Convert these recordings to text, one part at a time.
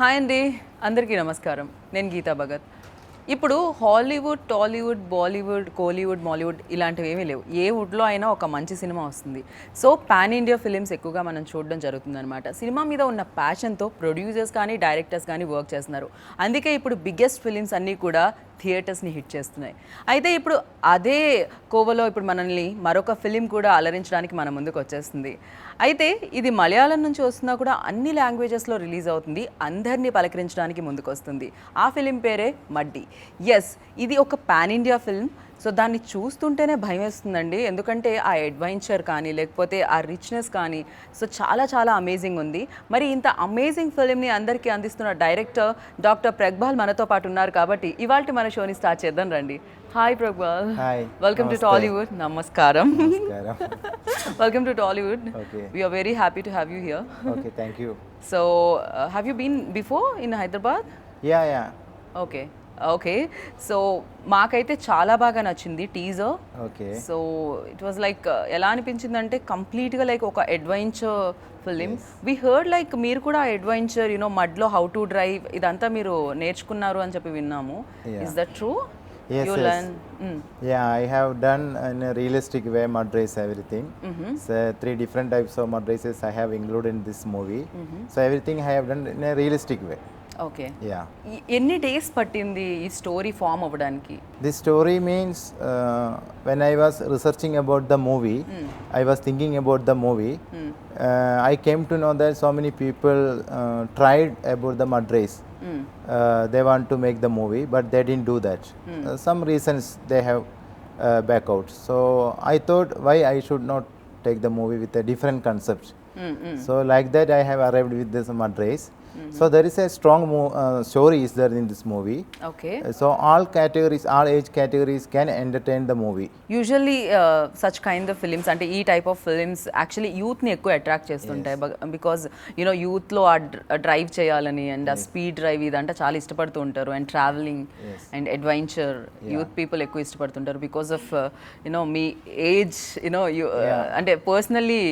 Hi అండి, అందరికీ నమస్కారం. నేను గీతా భగత్. ఇప్పుడు హాలీవుడ్, టాలీవుడ్, బాలీవుడ్, కోలీవుడ్, మాలీవుడ్ ఇలాంటివి ఏమీ లేవు. ఏ వుడ్లో అయినా ఒక మంచి సినిమా వస్తుంది. సో పాన్ ఇండియా ఫిలిమ్స్ ఎక్కువగా మనం చూడడం జరుగుతుందనమాట. సినిమా మీద ఉన్న ప్యాషన్తో ప్రొడ్యూసర్స్ కానీ డైరెక్టర్స్ కానీ వర్క్ చేస్తున్నారు. అందుకే ఇప్పుడు బిగ్గెస్ట్ ఫిలిమ్స్ అన్నీ కూడా థియేటర్స్ని హిట్ చేస్తున్నాయి. అయితే ఇప్పుడు అదే కోవలో ఇప్పుడు మనల్ని మరొక ఫిలిం కూడా అలరించడానికి మన ముందుకు వచ్చేస్తుంది. అయితే ఇది మలయాళం నుంచి వస్తున్నా కూడా అన్ని లాంగ్వేజెస్లో రిలీజ్ అవుతుంది, అందరినీ పలకరించడానికి ముందుకు వస్తుంది. ఆ ఫిలిం పేరే మడ్డి. ఎస్, ఇది ఒక పాన్ ఇండియా ఫిల్మ్. సో దాన్ని చూస్తుంటేనే భయం వేస్తుందండి, ఎందుకంటే ఆ అడ్వెంచర్ కానీ లేకపోతే ఆ రిచ్నెస్ కానీ సో చాలా చాలా అమేజింగ్ ఉంది. మరి ఇంత అమేజింగ్ ఫిల్మ్ని అందరికీ అందిస్తున్న డైరెక్టర్ డాక్టర్ ప్రగ్బాల్ మనతో పాటు ఉన్నారు కాబట్టి ఇవాళ మన షోని స్టార్ట్ చేద్దాం రండి. Hi Pragbal. Hi. Welcome to Tollywood. నమస్కారం. Namaskaram. Welcome to Tollywood. Okay. We are very happy to have you here. Okay, thank you. So, have you been before in Hyderabad? Yeah. Okay. So మాకైతే చాలా బాగా నచ్చింది teaser. Okay. So it was like ఎలా అనిపించిందంటే కంప్లీట్గా like ఒక adventure film. We heard like మీరు కూడా అడ్వెంచర్ మడ్లో హౌ టు డ్రైవ్ ఇదంతా మీరు నేర్చుకున్నారు అని చెప్పి విన్నాము. Yeah. Is that true? Yes, You yes. learn. Yeah, I have done in a realistic way mud race everything. So 3 different types of mud races I have included in this movie. So everything I have done in a realistic way. Okay. Yeah. ఎన్ని days పట్టింది ఈ story form అవ్వడానికి? This story means when I was researching about the movie, I was thinking about the movie. I came to know that so many people tried about the mud race. They want to make the movie, but they didn't do that. Some reasons they have back out. So I thought, why I should not take the movie with a different concept. So like that, I have arrived with this mud race. So there is a strong story is there in this movie. Okay. So all categories, all age categories can entertain the movie. Usually such kind of films అంటే ఈ type of films actually యూత్ని ఎక్కువ attract చేస్తుంటాయి. Because యూత్లో ఆ drive చేయాలని and ఆ speed drive ఇదంటే చాలా ఇష్టపడుతూ ఉంటారు. And travelling and adventure youth people ఎక్కువ ఇష్టపడుతుంటారు బికాస్ ఆఫ్ మీ ఏజ్ అంటే personally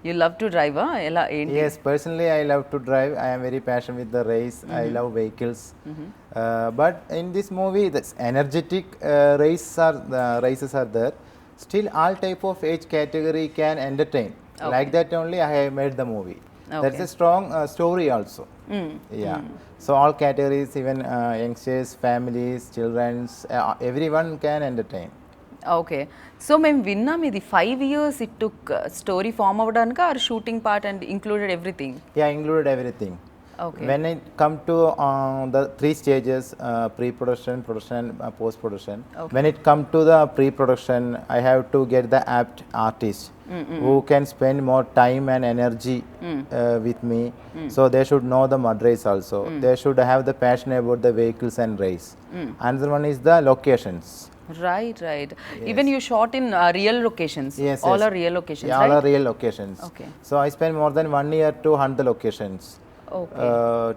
you love to drive. ఎలా ఏంటి? Yes, personally I love to drive. I am very passionate with the race. I love vehicles. But in this movie, the energetic races are there. Still, all type of age category can entertain. Like that only I have made the movie. That's a strong story also. Yeah. So all categories, even youngsters, families, children, everyone can entertain. Okay. So మేము విన్నాం ఇది 5 years it took story form అవ్వడానికి. Are shooting part and included everything? Yeah, included everything. Okay. When it come to the 3 stages, pre-production, production, post-production. When it come to the pre-production, I have to get the apt artist who can spend more time and energy with me. So they should know the mud race also. They should have the passion about the vehicles and race. Another one is the locations. Right. Even you shot in real locations? Yes. All are real locations, Yeah, right? all are real locations. Okay. So I spent more than 1 year to hunt the locations. Okay.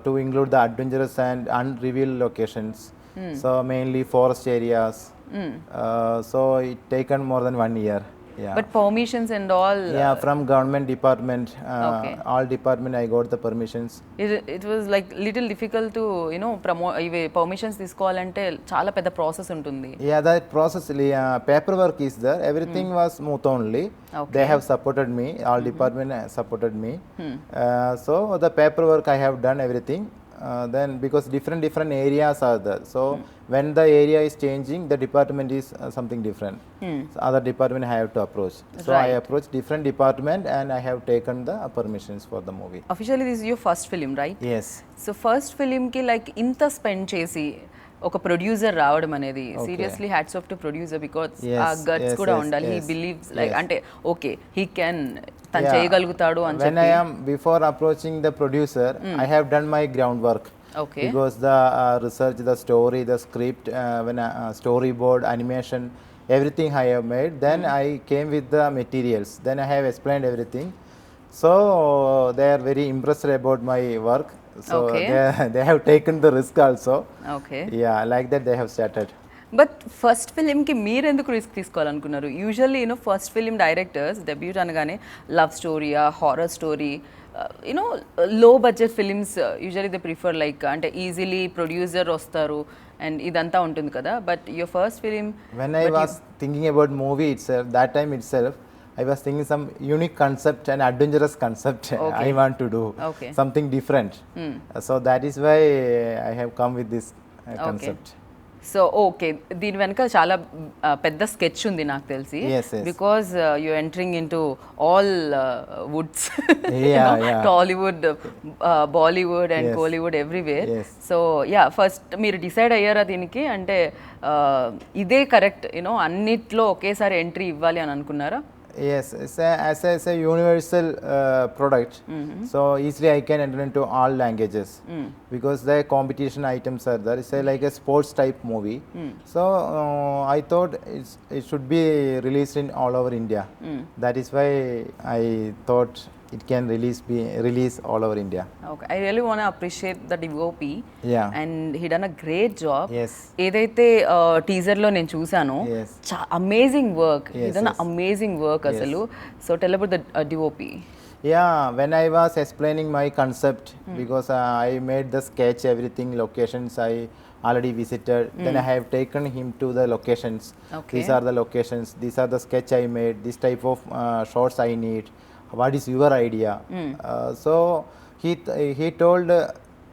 To include the adventurous and unrevealed locations. So mainly forest areas. So it taken more than 1 year. Yeah. But permissions and all? Yeah, from government department, Okay. all department I got the permissions. It was like little difficult to promote ఇవి permissions తీసుకోవాలంటే చాలా పెద్ద process ఉంటుంది. Yeah, that process, paperwork is there. Everything was smooth only. Okay. They have supported me. All department supported me. So the paperwork I have done everything. Then because different areas are there. So when the area is changing, the department is something different. So other department I have to approach. So I approach different department and I have taken the permissions for the movie. Officially this is your first film, right? Yes. So first ఫిలింకి like ఇంత spend చేసి ఒక producer రావడం అనేది seriously hats off to producer because ఆ guts కూడా ఉండాలి. He believes like అంటే ఓకే హీ కెన్ తను చేయగలుగుతాడు అని When I am before approaching the producer, I have done my groundwork. Okay. Because the research, the story, the script, when storyboard, animation, everything I have made. Then I came with the materials. Then I have explained everything. So they are very impressed about my work. So Okay. they have taken the risk also. Okay. Yeah, like that they have started. But first ఫిలింకి మీరు ఎందుకు risk తీసుకోవాలనుకున్నారు? Usually first film directors debut అనగానే love స్టోరీయా, horror story, low budget films usually they prefer, like అంటే easily producer వస్తారు and ఇదంతా ఉంటుంది కదా. But your first film, when I was thinking about movie itself, that time itself I was thinking some unique concept and adventurous concept. Okay. I want to do Okay. something different. So that is why I have come with this concept. So okay, దీని వెనక చాలా పెద్ద sketch ఉంది నాకు తెలిసి. Yes, yes. Because you entering in to all Woods, Yeah. Tollywood, Bollywood and Yes. Kollywood, everywhere. Yes. So yeah, first మీరు decide అయ్యారా దీనికి, అంటే ఇదే కరెక్ట్ అన్నిట్లో ఒకేసారి ఎంట్రీ ఇవ్వాలి అని అనుకున్నారా? Yes, as a universal product, so easily I can enter into all languages because the competition items are there. It's like a sports type movie. So I thought it should be released in all over India. That is why I thought it can release all over India. Okay, I really want to appreciate the DOP Yeah. And he done a great job. Yes. ఏదైతే టీజర్లో నేను చూసానో, Yes. Amazing work, Yes, he done yes. Amazing work అసలు. So tell about the DOP. Yeah, when I was explaining my concept, because I made the sketch, everything, locations I already visited. Then I have taken him to the locations. Okay. These are the locations. These are the sketch I made. This type of shots I need. What is your idea? So he told,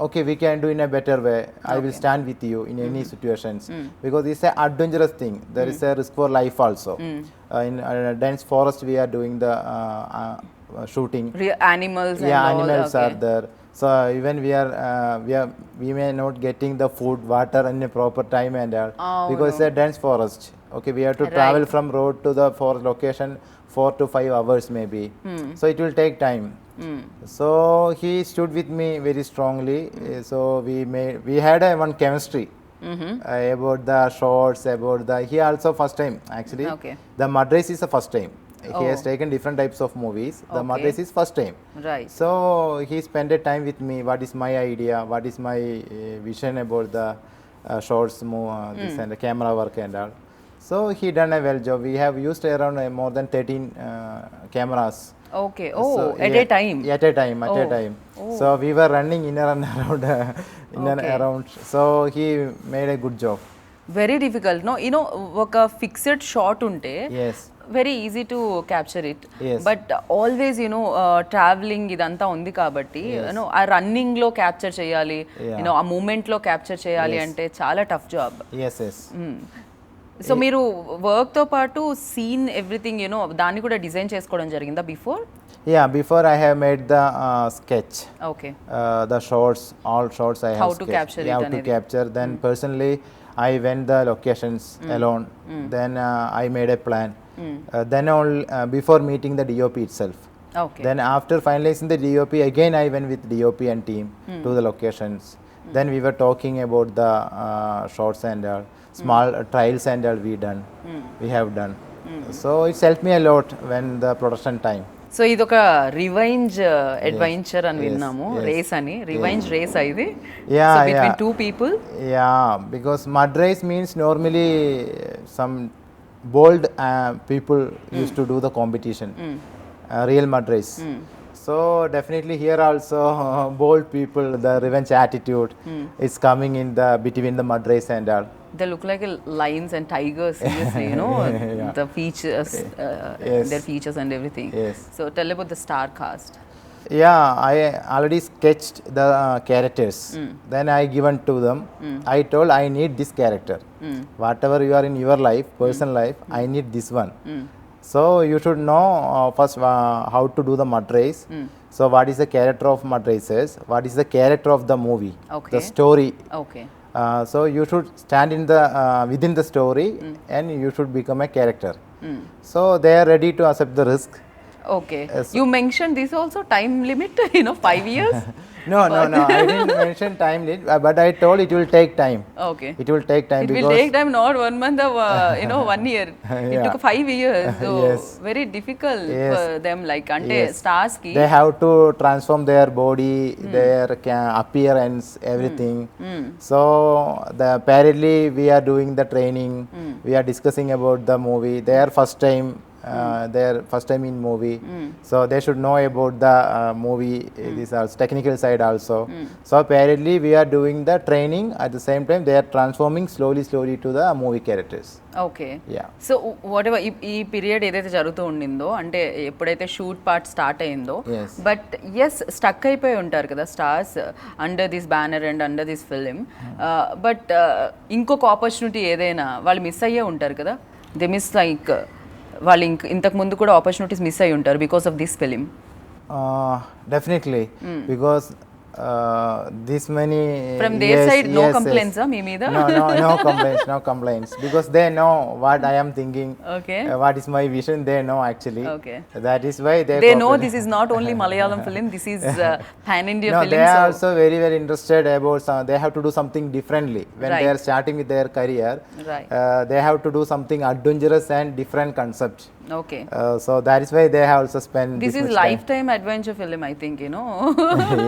okay, we can do in a better way. I will stand with you in any situations because it's an adventurous thing. There is a risk for life also. In dense forest, we are doing the shooting. Animals and Yeah, all, animals okay. are there. So even we may not getting the food, water in a proper time and all Oh, because no. it's a dense forest. Okay, we have to travel Right. from road to the forest location 4 to 5 hours maybe. So it will take time. So he stood with me very strongly. So we had one chemistry. About the shots, about the he also first time actually. Okay. The mud race is the first time. He has Oh. taken different types of movies. The mud Okay. race is first time. Right. So he spent a time with me. What is my idea? What is my vision about the shots, this and the camera work and all. So he done a well job. We have used around more than 13 cameras. Okay, oh So, at a yeah, time. At a time. At a Oh. time. Oh. So we were running in and around, in and Okay. around. So he made a good job. Very difficult ఒక fixed shot ఉంటే Yes. Very easy to capture it. Yes. But always travelling ఇదంతా ఉంది కాబట్టి ఆ running లో capture చేయాలి, Yeah. ఆ moment లో క్యాప్చర్ చేయాలి Yes. అంటే చాలా tough job. Yes, yes. So మీరు వర్క్ తో పాటు సీన్ ఎవ్రీథింగ్ దాన్ని కూడా డిజైన్ చేసుకోవడం జరిగిందా before? Yeah, before I have made the sketch. Okay. The shots, all shots I have How to sketched. capture it Yeah, how to అనేది. capture. Then personally, I went the locations alone. Then I made a plan. Then before meeting the DOP itself. Okay. Then after finalizing the DOP, again I went with DOP and team to the locations. Then we were talking about the shots and small trials and all we have done. So it's helped me a lot when the production time. So ఇది ఒక revenge adventure అని విన్నాము, yes. Race అని. Revenge race ఇది Yeah, between yeah. Two people. Yeah, because mud race means normally some bold people used to do the competition, real mud race. So definitely here also bold people, the revenge attitude is coming in the between the mud race and all. They look like lions and tigers, seriously, Yeah. the features, Yes. their features and everything. Yes. So tell about the star cast. Yeah, I already sketched the characters. Then I given to them. I told I need this character. Whatever you are in your life, personal life, I need this one. So you should know first how to do the mud race. So what is the character of mud races? What is the character of the movie? Okay. The story. Okay. So you should stand in the within the story and you should become a character. So they are ready to accept the risk. Okay. You mentioned this also time limit, 5 years. No, I didn't mention time limit, but I told it will take time. Okay. It will take time It will because take time, not 1 month or 1 year. It Yeah. took 5 years. So Yes. very difficult Yes. for them. Like ante Yes. stars ki. they have to transform their body, their appearance, everything. So apparently we are doing the training. We are discussing about the movie. Their first time. Their first time in movie, so they should know about the movie. This is technical side also. So apparently we are doing the training at the same time. They are transforming slowly to the movie characters. Okay Yeah. So what ever ఈ period ఏదైతే జరుగుతూ ఉండిందో అంటే ఎప్పుడైతే shoot part start అయిందో Yes. But yes stuck అయిపోయి ఉంటారు కదా stars under this banner and under this film but ఇంకొక ఆపర్చునిటీ ఏదైనా వాళ్ళు మిస్ అయ్యే ఉంటారు కదా దే మిస్ లైక్ వాళ్ళు ఇంతకు ముందు కూడా ఆపర్చునిటీస్ మిస్ అయ్యి ఉంటారు because of this film Definitely, because this many from their side no complaints మీ మీద no complaints because they know what I am thinking. Okay What is my vision? They know actually. Okay. That is why they they know cooperate. This is not only Malayalam film this is pan India No, film they are also very interested about they have to do something differently when they Right. are starting with their career. Right. They have to do something adventurous and different concept. Okay So that is why they have also spent This is much lifetime adventure film, I think, you know.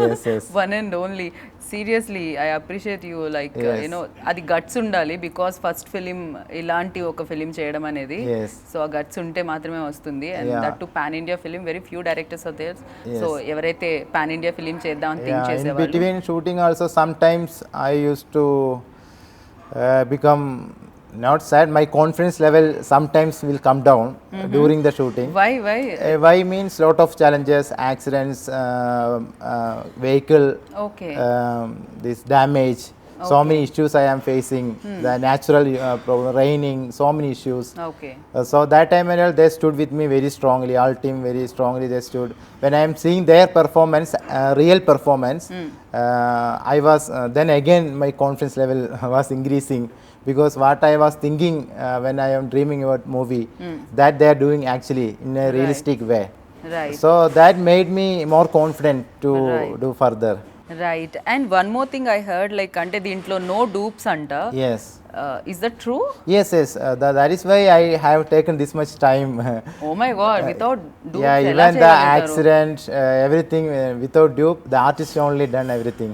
Yes, yes. One and only. Seriously, I appreciate you. Like, Yes. you know, అది guts ఉండాలి because first film ఇలాంటి ఒక film చేయడం అనేది Yes. So ఆ guts ఉంటే మాత్రమే వస్తుంది and Yeah. That to pan India film very few directors are there Yes. So ఎవరైతే పాన్ ఇండియా ఫిలిం చేద్దామని థింక్ Yeah, in చేసేవాళ్ళు between shooting also sometimes I used to become not sad. My confidence level sometimes will come down during the shooting. Why Why means lot of challenges, accidents, vehicle, okay this damage. So many issues I am facing. The natural problem, raining, so many issues. Okay So that time and all, they stood with me very strongly. All team very strongly they stood. When I am seeing their performance, real performance, I was then again my confidence level was increasing because what I was thinking when I am dreaming about movie, that they are doing actually in a realistic way. Right So that made me more confident to Right. do further. Right and one more thing I heard like అంటే దీంట్లో no dupes అంట Yes. Is that true Yes, yes. That is why I have taken this much time. Oh my God without dupes Yeah, ఎలా even the చేయగలుగుతారు accident, everything without dupe, the artist only done everything.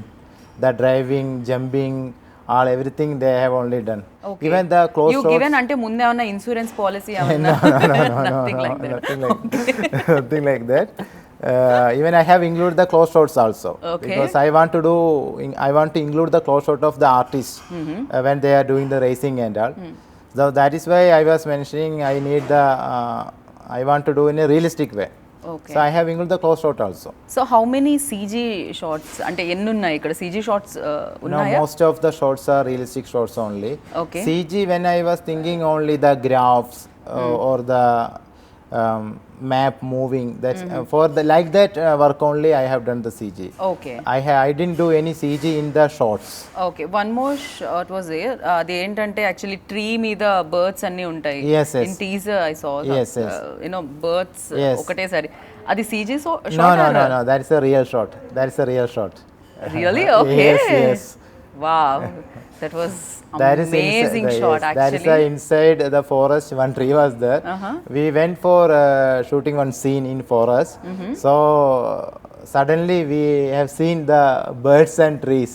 The driving, jumping, all everything they have only done. Okay. Even the close you shots. Given అంటే ముందే ఏమన్నా insurance policy ఏమన్నా nothing like that Nothing like that. Even I have included the close shots also. Okay. Because I want to include the close shot of the artist when they are doing the racing and all. So that is why I was mentioning I need I want to do in a realistic way. Okay So I have included the close shot also. So how many CG shots అంటే ఎన్ని ఉన్నాయి ఇక్కడ CG shots No, ఉన్నాయా most of the shots are realistic shots only. Okay. CG, when I was thinking only the graphs or the map moving, that's for the like that work only I have done the CG. Okay I didn't do any CG in the shots. Okay one more shot was there అది ఏంటంటే actually tree మీద birds అన్ని ఉంటాయి Yes, yes. In teaser I saw Yes, yes. You know birds Yes. ఒకటేసారి అది CG No, short no. That is a real shot. That is a real shot. Really okay Yes, yes. Wow that was That is amazing inside, shot yes, that is actually inside the forest. One tree was there. Uh-huh. We went for shooting one scene in forest. So suddenly we have seen the birds and trees.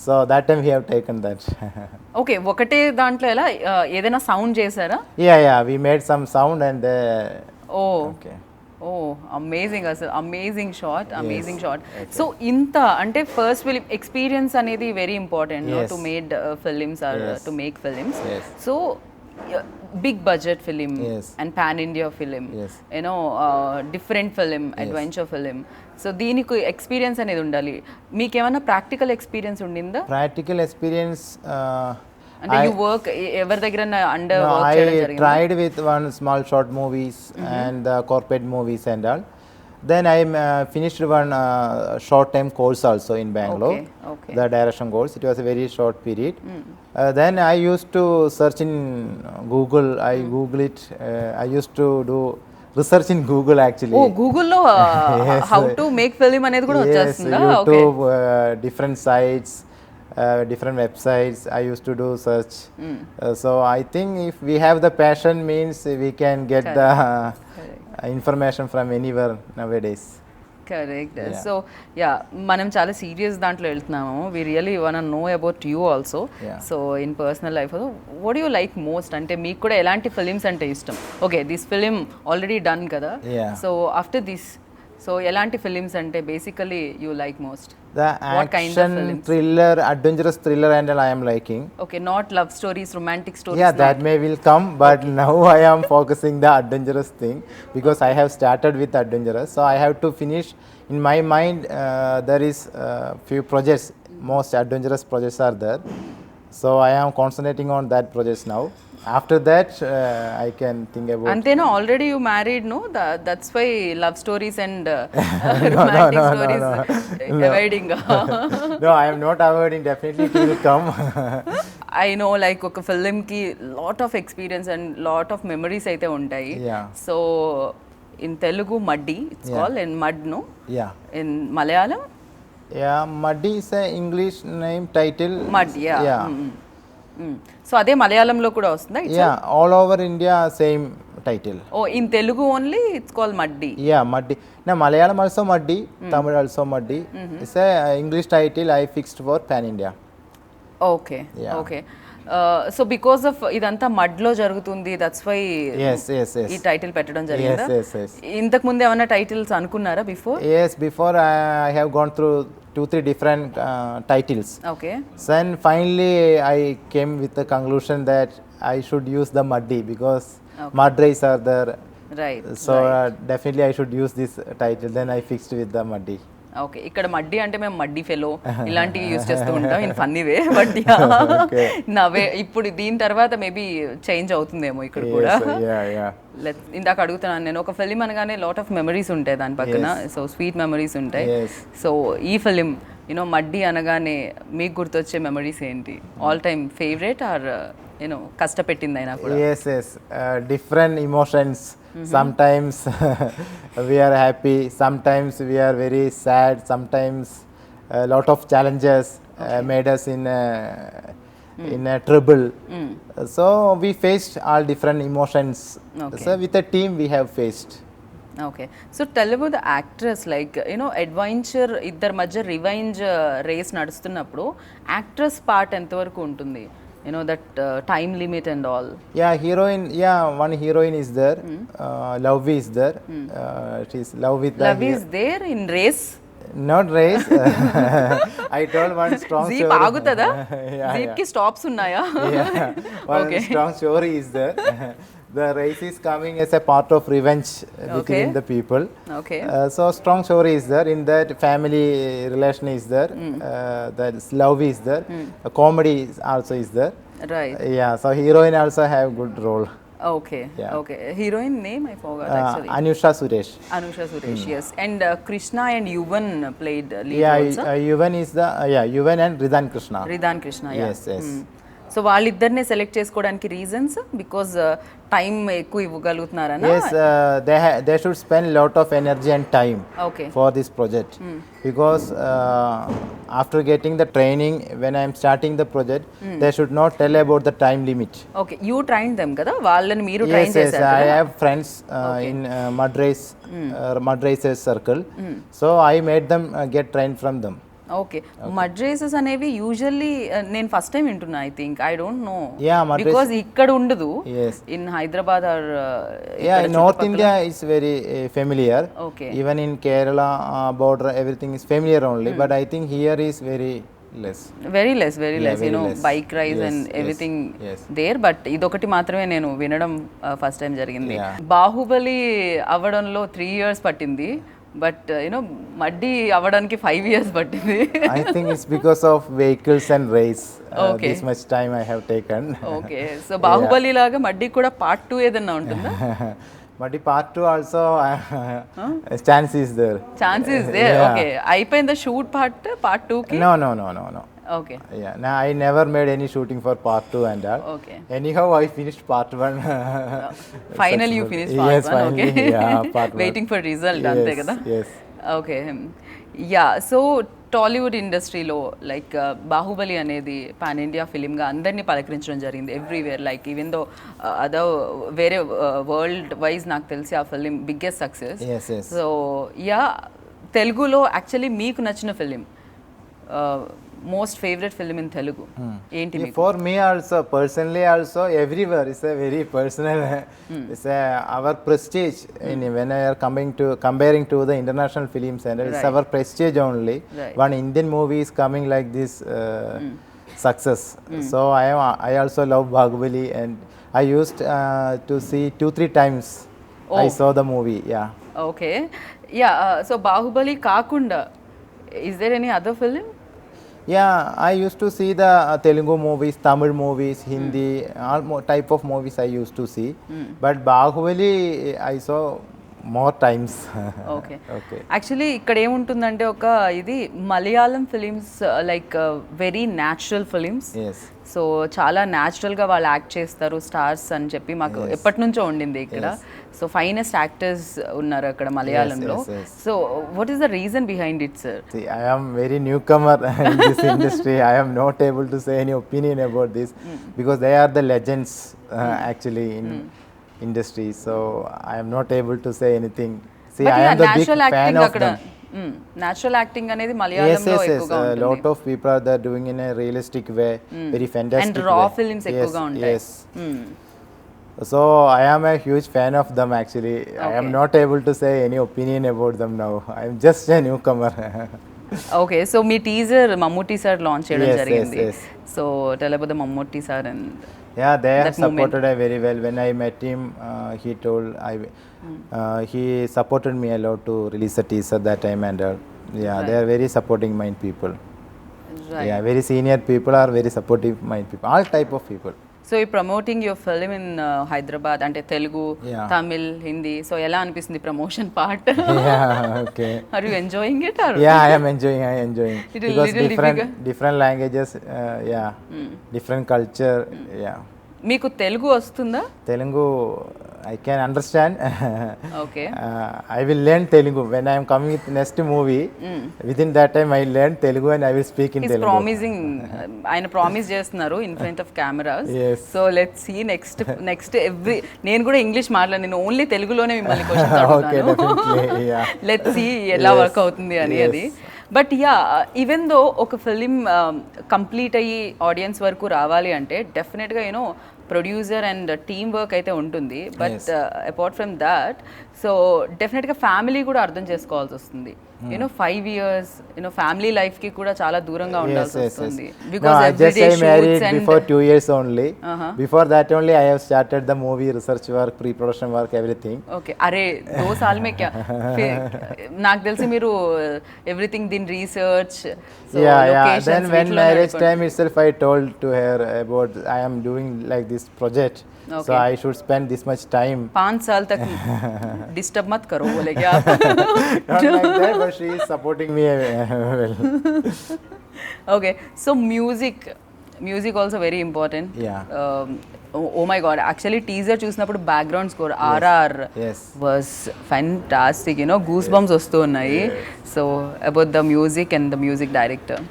So that time we have taken that. Okay ఒకటే దాంట్లో ఎలా ఏదైనా sound చేశారా Yeah. We made some sound and. Oh Okay. Oh amazing అసలు amazing shot so ఇంత అంటే first film experience అనేది very important Yes. To made films are Yes. To make films Yes. So big budget film Yes. And pan India film Yes. You know different film adventure film so దీనికి experience అనేది ఉండాలి మీకేమైనా practical experience ఉండిందా Practical experience. అంటే you work ఎవరి దగ్గర under No, work చేయడం I జరిగింది tried with one small short movies and the corporate movies and all. Then I finished one short time course also in Bangalore. Okay. The direction course. It was a very short period. Then I used to search in Google. I Google it. I used to do research in Google actually. ఓ గూగుల్లో how to make film అనేది కూడా Yes, వచ్చేస్తుందా? Okay. YouTube, different sites, different websites. I used to do search. So I think if we have the passion, means we can get the information from anywhere nowadays. Correct. So yeah మనం చాలా serious దాంట్లో వెళ్తున్నాము. We really wanna know about you also. Yeah. So in personal life what you like most, అంటే మీకు కూడా ఎలాంటి films అంటే ఇష్టం? Okay, this film already done కదా. Yeah. So after this, so ఎలాంటి ఫిలిమ్స్ అంటే basically you like most? The What kind of action, films? thriller, adventurous thriller, and all I am liking. Okay, not love stories, romantic stories? Yeah, that may will come, but now I am focusing the adventurous thing because I have started with adventurous. So I have to finish. In my mind, there is few projects. Most adventurous projects are there. So I am concentrating on that projects now. After that, I can think about. అంతేనా? Already you married, no? That's why love stories and romantic stories avoiding. No, I am not avoiding. Definitely, it will come. I know, like ఒక ఫిల్మ్కి lot of experience and lot of memories అయితే ఉంటాయి. Yeah. So in Telugu muddy it's call, in mud, no? Yeah. In Malayalam Yeah, Muddy is a English name title. Mud, yeah. Yeah. So అదే మలయాళంలో కూడా వస్తుందా? Yeah, all over India, same title. Oh, in Telugu only it's call muddy. Yeah, Muddy. Now, Malayalam also Muddy, Tamil also Muddy. It's a English title I fixed for Pan India. Okay. Yeah. Okay. So because of ఇదంతా మడ్లో జరుగుతుంది, that's why Yes, yes, ఈ yes. Title పెట్టడం జరిగిందా? Yes, yes, yes. ఇంతకు ముందు ఏమైనా titles అనుకున్నారా before? Yes, before I have gone through 2-3 different titles. Okay. Then finally I came with the conclusion that I should use the Muddy because mud rays are there. Right. So definitely I should use this title. Then I fixed with the Muddy. Okay. ఇక్కడ మడ్డి అంటే మేము మడ్డి fellow ఇలాంటివి use చేస్తూ ఉంటాం in funny way. But నవే ఇప్పుడు దీని తర్వాత maybe change అవుతుందేమో ఇక్కడ కూడా. Yeah, yeah. ఇందాక అడుగుతున్నాను నేను, ఒక ఫిలిం అనగానే లాట్ ఆఫ్ మెమరీస్ ఉంటాయి దాని పక్కన. సో స్వీట్ మెమరీస్ ఉంటాయి. Yes. సో ఈ ఫిలిం యూనో మడ్డి అనగానే మీకు గుర్తొచ్చే మెమరీస్ ఏంటి? All time favourite or you know కష్టపెట్టింది అయినా కూడా? Yes, yes. Different emotions. Sometimes we are happy. Sometimes we are very sad. Sometimes a lot of challenges made us in a trouble. So we faced all different emotions. Okay. So with a team we have faced. Okay. So tell about the actress, like you know adventure ఇద్దరి మధ్య revenge race నడుస్తున్నప్పుడు actress part ఎంతవరకు ఉంటుంది? You know that time limit and all. Yeah, heroine. Yeah, one heroine is there. Love is there. She's love with the love is there in race? not race. I told one strong jeep story. ఆగుతుందా? Yeah, jeep కి stops ఉన్నాయా? Yeah, one Okay. strong story is there. The race is coming as a part of revenge between Okay. the people. Okay. So strong story is there. In that family relation is there. That love is there. Comedy also is there. Right. Yeah. So heroine also have good role. Okay. Yeah. Okay. Heroine name I forgot actually. Anusha Suresh. Anusha Suresh, yes. And Krishna and Yuvan played lead Yeah, roles. Yuvan is the Yuvan and Ridhan Krishna. Ridhan Krishna, yeah. Yes, yes. So వాళ్ళిద్దరినే select చేసుకోవడానికి reasons because time ఎక్కువ ఇవ్వగలుగుతున్నారనా? Yes, they should spend lot of energy and time okay. for this project because after getting the training, when I am starting the project, they should not tell about the time limit. Okay. You train them కదా, వాళ్ళని మీరు train Yes, yes. చేశారు I కదా? have friends in mud racers circle, so I made them get trained from them. Okay. Mud races అనేవి usually నేను first time వింటున్నా. I think I don't know Yeah, mud because ఇక్కడ ఉండదు. Yes. In Hyderabad or Yeah, in North India is very familiar. Okay. Even in Kerala border, everything is familiar only. But I think here is very less. Very less Yeah, less very you know less. Bike ride Yes, and yes, everything yes. There. But ఇదొకటి మాత్రమే నేను వినడం first time జరిగింది. Yeah. Baahubali అవ్వడంలో 3 years పట్టింది, but you know muddy అవ్వడానికి 5 years పట్టింది. I think it's because of vehicles and race. Okay. This much time I have taken. Okay. So Baahubali లాగా మడ్డి కూడా పార్ట్ 2 ఏదన్నా ఉంటుందా? But the part 2 also chance is there. Chances there. Yeah. Okay. అయిపోయిందా shoot part 2కి? No. Okay. Yeah, now I never made any shooting for part 2 and all. Okay. Anyhow, I finished part 1. Finally you successfully. finished part Yes, 1. finally, Okay. yeah, part 1. Waiting for result Yes, అంతే కదా. yes. Okay yeah so Tollywood ఇండస్ట్రీలో like Baahubali అనేది pan India ఫిలింగా అందరినీ పలకరించడం జరిగింది everywhere like even though అదో వేరే world wise నాకు తెలిసి ఆ film biggest success. Yes, yes. So yeah తెలుగులో యాక్చువల్లీ మీకు నచ్చిన film most favourite film in Telugu ఏంటి మీకు? For me also, personally also, everywhere is a very personal. It's our prestige when I are comparing to the international films, and it's Right. our prestige only. Right. One Indian movie is coming like this success. So I also love Bahubali, and I used to see 2-3 times. I Oh. saw the movie. Yeah. Okay yeah so Baahubali కాకుండా is there any other film? Yeah, I used to see the Telugu movies, Tamil movies, Hindi, all type of movies I used to see. But Bahubali, I saw more times. Okay Okay. Actually ఇక్కడ ఏముంటుందంటే ఒక ఇది Malayalam films like very natural films. Yes. So చాలా న్యాచురల్గా వాళ్ళు act చేస్తారు stars అని చెప్పి మాకు ఎప్పటి నుంచో ఉండింది ఇక్కడ. సో ఫైనెస్ట్ యాక్టర్స్ ఉన్నారు అక్కడ మలయాళంలో. yes, yes. So what is the reason behind it sir? See, I am very newcomer in this industry. I am not able to say any opinion about this because they are the legends actually in industry. So I am not able to say anything. See, I am the big natural fan acting of అక్కడ them. Natural acting అనేది Yes, మలయాళంలో yes, yes. ఎక్కువగా A lot ఉంటుంది of people are there doing in a realistic way, very fantastic and రా way. Films Yes, ఎక్కువగా ఉంటాయి. yes. So I am a huge fan of them actually. I am Okay. not able to say any opinion about them now. I am just a newcomer. Okay so me teaser Mammootty sir launch చేయడం Yes, yes, జరిగింది. yes. So tell about the Mammootty sir and Yeah, they have That moment. supported I very well. When I met him, he told he supported me a lot to release a teaser that time and yeah, they are very supporting mind people. Yeah, very senior people are very supportive mind people. All type of people. So ఈ promoting your film in Hyderabad అంటే Telugu, Yeah. Tamil, Hindi. So ఎలా అనిపిస్తుంది promotion part? Yeah, okay. Are you enjoying it or? Yeah, I am enjoying. Little Because difficult. different languages. Yeah, different culture. Yeah, మీకు తెలుగు వస్తుందా? Telugu I can understand. Okay I will learn Telugu when I am coming with next movie. Within that time, I learn Telugu and I will speak in is Telugu. Promising ఆయన promise చేస్తున్నారు in front of cameras. Yes. So let's see next every నేను కూడా English మాట్లాడను, నేను only తెలుగులోనే మిమ్మల్ని questions Okay, అడుగుతాను. definitely. Yeah. Let's see ఎలా Yes. వర్క్ అవుతుంది అని Yes. అది. బట్ యా ఈవెన్ దో ఒక ఫిలిం కంప్లీట్ అయ్యి ఆడియన్స్ వరకు రావాలి అంటే డెఫినెట్గా you know producer and team work అయితే ఉంటుంది. But apart from that so డెఫినెట్గా ఫ్యామిలీ కూడా అర్థం చేసుకోవాల్సి వస్తుంది. యూనో 5 years యూనో ఫ్యామిలీ లైఫ్కి కూడా చాలా దూరంగా ఉండాల్సి వస్తుంది. No, because I just I married shoots and before 2 years only. Before that only I have started the movie research work, pre-production work, everything. Okay అరే 2 साल में क्या నాకు తెలిసి మీరు ఎవ్రీథింగ్ దీని research Yeah. Then when marriage time itself, I told to her about I am doing like this project. So Okay. I should spend this much time. 5 साल तक डिस्टर्ब मत करो बोले क्या आप? Not like that, but she is supporting me well. Okay so music also very important. Yeah. Oh my god actually teaser చూసినప్పుడు background score RR Yes. Was fantastic you know goose bumps వస్తూ ఉన్నాయి. So about the music and the music director.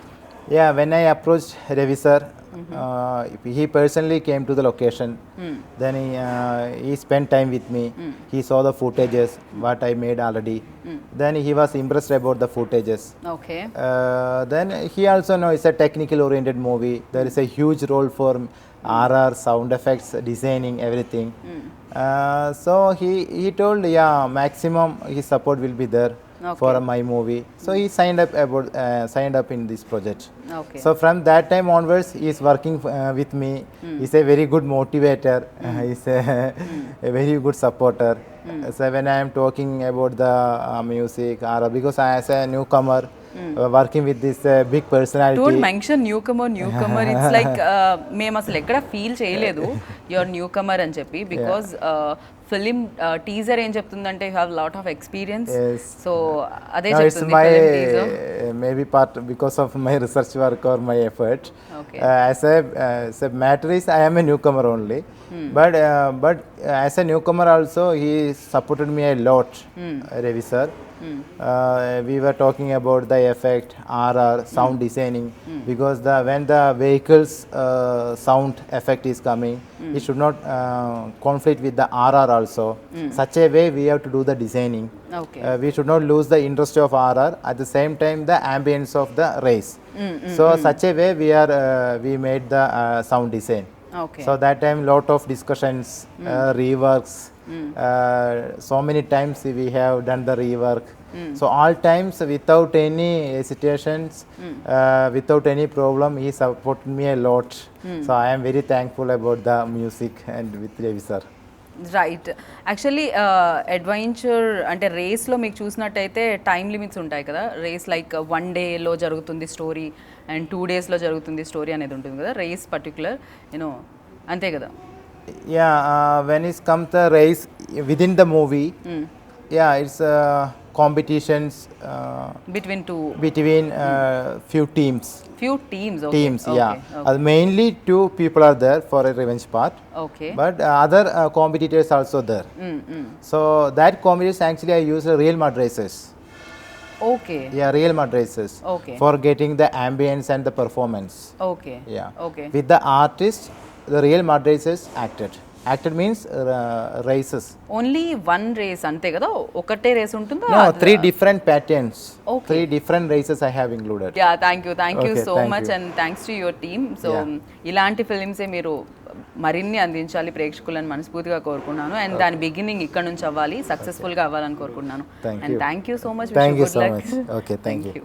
Yeah, when I approached Ravi sir, he personally came to the location. Then he spent time with me. He saw the footages, what I made already. Then he was impressed about the footages. Okay Then he also know it's a technical oriented movie. There is a huge role for RR, sound effects, designing, everything. So he told, yeah, maximum his support will be there for my movie. So he signed up in this project. Okay So from that time onwards, he is working with me. He's a very good motivator. He's a very good supporter. So when I am talking about the music, because I as a newcomer, working with this big personality. Don't mention newcomer it's like మేము అసలు ఎక్కడ feel చేయలేదు your new comer అని చెప్పి because film teaser ఏం చెప్తుందంటే you have lot of experience Yes. So అదే No, it's చెప్తుంది my film teaser maybe part because of my research work or my effort. Okay. As a matter is, I am a newcomer only, but as a newcomer also, he supported me a lot, Ravi sir. We were talking about the effect, RR, sound designing, because when the vehicle's sound effect is coming, it should not conflict with the RR also. Such a way we have to do the designing. Okay We should not lose the interest of RR, at the same time the ambience of the race. So such a way we made the sound design. Okay So that time lot of discussions, reworks, so many times we have done the rework. So all times without any hesitations, without any problem, he supported me a lot. So I am very thankful about the music and with Ravi sir. Right actually adventure అంటే రేస్లో మీకు చూసినట్టయితే time limits ఉంటాయి కదా race like 1 డేలో జరుగుతుంది story and 2 డేస్లో జరుగుతుంది స్టోరీ అనేది ఉంటుంది కదా రేస్ పర్టికులర్ యూనో అంతే కదా Yeah, when it comes the race within the movie, yeah, it's competitions between two between few teams. Few teams Yeah. Mainly 2 people are there for a revenge part, okay but other competitors also there. So that competition actually I use real mud races. Okay Yeah, real mud races Okay. for getting the ambience and the performance. Okay Yeah. Okay With the artist, the real mud races acted. Acted means races. Only 1 race అంతే కదా ఒకటే race ఉంటుందా No, 3 different patterns. Okay. 3 different races I have included. Yeah thank you Okay, so thank much you. And thanks to your team so Yeah. ఇలాంటి ఫిలిమ్సే మీరు మరిన్ని అందించాలి ప్రేక్షకులను మనస్ఫూర్తిగా కోరుకున్నాను అండ్ దాని బిగినింగ్ ఇక్కడ నుంచి అవ్వాలి సక్సెస్ఫుల్గా అవ్వాలని కోరుకుంటున్నాను Thank and you. Thank you so much Thank you so much. Okay, thank you.